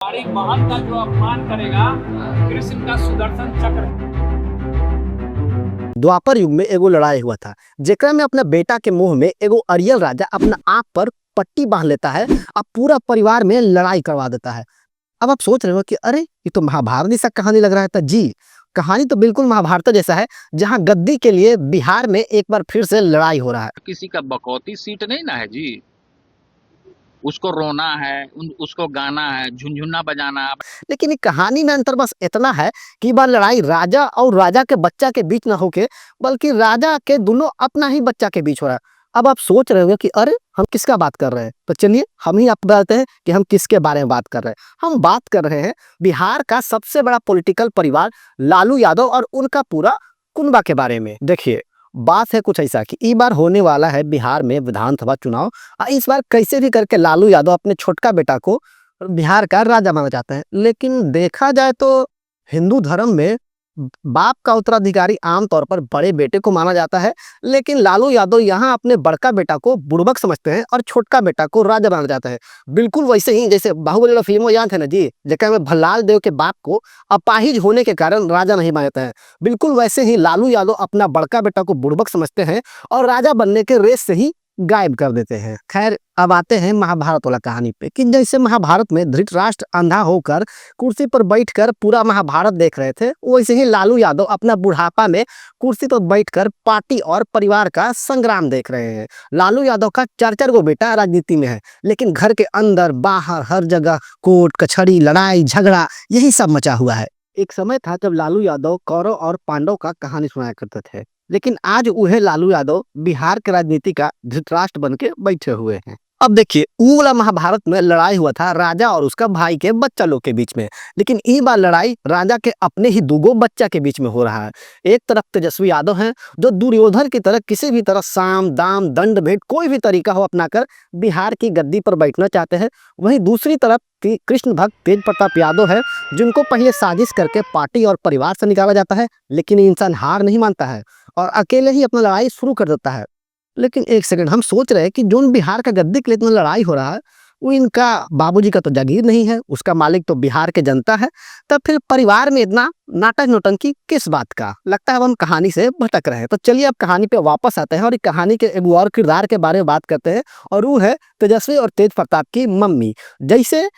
हमारी बहन का जो अपमान करेगा, कृष्ण का सुदर्शन चक्र। द्वापर युग में एगो लड़ाई हुआ था जेकरा में अपना बेटा के मुंह में एगो अरियल राजा अपना आंख पर पट्टी बांध लेता है। अब पूरा परिवार में लड़ाई करवा देता है। अब आप सोच रहे हो कि अरे ये तो महाभारत जैसा कहानी लग रहा है। तो जी, कहानी तो बिल्कुल महाभारत जैसा है, जहां गद्दी के लिए बिहार में एक बार फिर से लड़ाई हो रहा है। किसी का बकौती सीट नहीं ना है जी। उसको रोना है, उसको गाना है, झुनझुना बजाना है। लेकिन ये कहानी में अंतर बस इतना है कि ये बार लड़ाई राजा और राजा के बच्चा के बीच ना होके बल्कि राजा के दोनों अपना ही बच्चा के बीच हो रहा है। अब आप सोच रहे होंगे कि अरे हम किसका बात कर रहे हैं, तो चलिए हम ही आपको बताते हैं कि हम किसके बारे में बात कर रहे हैं। हम बात कर रहे हैं बिहार का सबसे बड़ा पॉलिटिकल परिवार लालू यादव और उनका पूरा कुनबा के बारे में। देखिए, बात है कुछ ऐसा कि इस बार होने वाला है बिहार में विधानसभा चुनाव। इस बार कैसे भी करके लालू यादव अपने छोटका बेटा को बिहार का राजा माना जाता है। लेकिन देखा जाए तो हिंदू धर्म में बाप का उत्तराधिकारी आमतौर पर बड़े बेटे को माना जाता है, लेकिन लालू यादव यहाँ अपने बड़का बेटा को बुड़बक समझते हैं और छोटका बेटा को राजा माना जाता है। बिल्कुल वैसे ही जैसे बाहुबली वाला फिल्म याद है ना जी, जेकर में भल्लाल देव के बाप को अपाहिज होने के कारण राजा नहीं मानता है, बिल्कुल वैसे ही लालू यादव अपना बड़का बेटा को बुड़बक समझते हैं और राजा बनने के रेस से ही गायब कर देते हैं। खैर, अब आते हैं महाभारत वाला कहानी पे कि जैसे महाभारत में धृतराष्ट्र अंधा होकर कुर्सी पर बैठकर पूरा महाभारत देख रहे थे, वैसे ही लालू यादव अपना बुढ़ापा में कुर्सी पर बैठकर पार्टी और परिवार का संग्राम देख रहे हैं। लालू यादव का चार चार गो बेटा राजनीति में है, लेकिन घर के अंदर बाहर हर जगह कोर्ट कचहरी लड़ाई झगड़ा यही सब मचा हुआ है। एक समय था जब लालू यादव कौरव और पांडव का कहानी सुनाया करते थे, लेकिन आज वह लालू यादव बिहार के राजनीति का धृतराष्ट्र बन के बैठे हुए हैं। अब देखिए, वो वाला महाभारत में लड़ाई हुआ था राजा और उसका भाई के बच्चा लोग के बीच में, लेकिन ये बार लड़ाई राजा के अपने ही दूगो बच्चा के बीच में हो रहा है। एक तरफ तेजस्वी यादव हैं जो दुर्योधन की तरह किसी भी तरह साम दाम दंड भेंट कोई भी तरीका हो अपनाकर बिहार की गद्दी पर बैठना चाहते हैं। वहीं दूसरी तरफ कृष्ण भक्त तेज प्रताप यादव है, जिनको पहले साजिश करके पार्टी और परिवार से निकाला जाता है, लेकिन ये इंसान हार नहीं मानता है और अकेले ही अपना लड़ाई शुरू कर देता है। लेकिन एक सेकंड, हम सोच रहे हैं कि जो बिहार का गद्दी के लिए इतना लड़ाई हो रहा है वो इनका बाबूजी का तो जागीर नहीं है, उसका मालिक तो बिहार के जनता है। तब फिर परिवार में इतना नाटक नौटंकी किस बात का? लगता है अब हम कहानी से भटक रहे हैं। तो चलिए अब कहानी पे वापस आते हैं और कहानी के एक और किरदार के बारे में बात करते हैं, और वो है तेजस्वी और तेज प्रताप की मम्मी। जैसे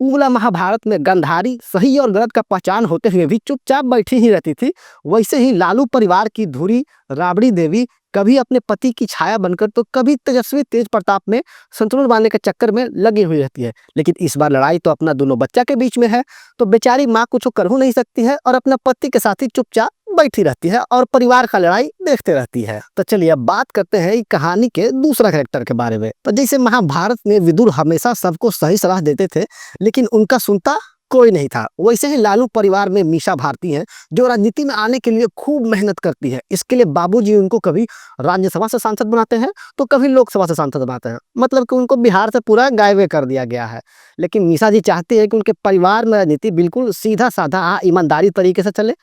उगला महाभारत में गंधारी सही और गलत का पहचान होते हुए भी चुपचाप बैठी ही रहती थी, वैसे ही लालू परिवार की धुरी राबड़ी देवी कभी अपने पति की छाया बनकर तो कभी तेजस्वी तेज प्रताप में संतुलन बनाने के चक्कर में लगी हुई रहती है। लेकिन इस बार लड़ाई तो अपना दोनों बच्चा के बीच में है, तो बेचारी माँ कुछ कर नहीं सकती है और अपना पति के साथ ही चुपचाप बैठी रहती है और परिवार का लड़ाई देखते रहती है। तो चलिए अब बात करते हैं कहानी के दूसरा कैरेक्टर के बारे में। तो जैसे महाभारत में विदुर हमेशा सबको सही सलाह देते थे, लेकिन उनका सुनता कोई नहीं था, वैसे ही लालू परिवार में मीशा भारती हैं जो राजनीति में आने के लिए खूब मेहनत करती है। इसके लिए बाबूजी उनको कभी राज्यसभा से सांसद बनाते हैं तो कभी लोकसभा से सांसद बनाते हैं, मतलब कि उनको बिहार से पूरा गायब कर दिया गया है। लेकिन मीशा जी चाहती है कि उनके परिवार में राजनीति बिल्कुल सीधा साधा ईमानदारी तरीके से चले,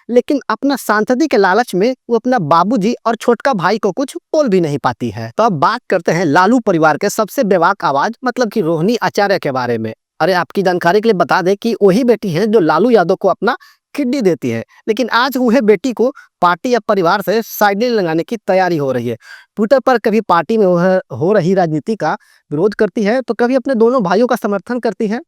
लेकिन अपना सांसदी के लालच में वो अपना बाबूजी और छोटका भाई को कुछ बोल भी नहीं पाती है। तो अब बात करते हैं लालू परिवार के सबसे बेबाक आवाज मतलब कि रोहिणी आचार्य के बारे में। अरे आपकी जानकारी के लिए बता दें कि वही बेटी है जो लालू यादव को अपना किडनी देती है, लेकिन आज वह बेटी को पार्टी या परिवार से साइडलाइन लगाने की तैयारी हो रही है। ट्विटर पर कभी पार्टी में वह हो रही राजनीति का विरोध करती है तो कभी अपने दोनों भाइयों का समर्थन करती है।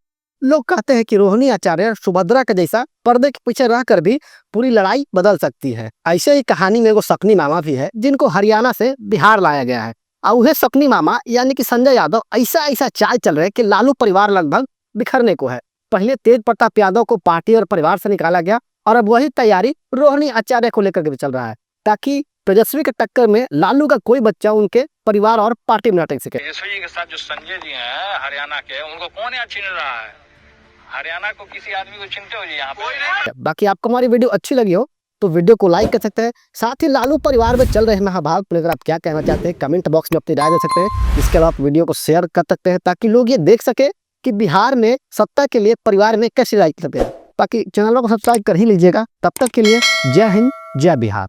लोग कहते हैं कि रोहिणी आचार्य सुभद्रा के जैसा पर्दे के पीछे रहकर भी पूरी लड़ाई बदल सकती है। ऐसे ही कहानी में वो सकनी मामा भी है जिनको हरियाणा से बिहार लाया गया है, और वह सकनी मामा यानी कि संजय यादव ऐसा ऐसा चाल चल रहे हैं कि लालू परिवार लगभग बिखरने को है। पहले तेज प्रताप यादव को पार्टी और परिवार से निकाला गया और अब वही तैयारी रोहिणी आचार्य को लेकर के भी चल रहा है, ताकि तेजस्वी के टक्कर में लालू का कोई बच्चा उनके परिवार और पार्टी में न टिक सके। तेजस्वी जी के साथ जो संजय जी हैं हरियाणा के, उनको कौन यहाँ छीन रहा है? हरियाणा को किसी आदमी को छीनते हो जी यहाँ पे? बाकी आपको हमारी वीडियो अच्छी लगी हो तो वीडियो को लाइक कर सकते हैं। साथ ही लालू परिवार में चल रहे महाभारत पर अगर आप क्या कहना चाहते हैं कमेंट बॉक्स में अपनी राय दे सकते हैं। इसके अलावा वीडियो को शेयर कर सकते हैं ताकि लोग ये देख सके कि बिहार में सत्ता के लिए परिवार में कैसे राय करते हैं। बाकी चैनल को सब्सक्राइब कर ही लीजिएगा। तब तक के लिए जय हिंद जय बिहार।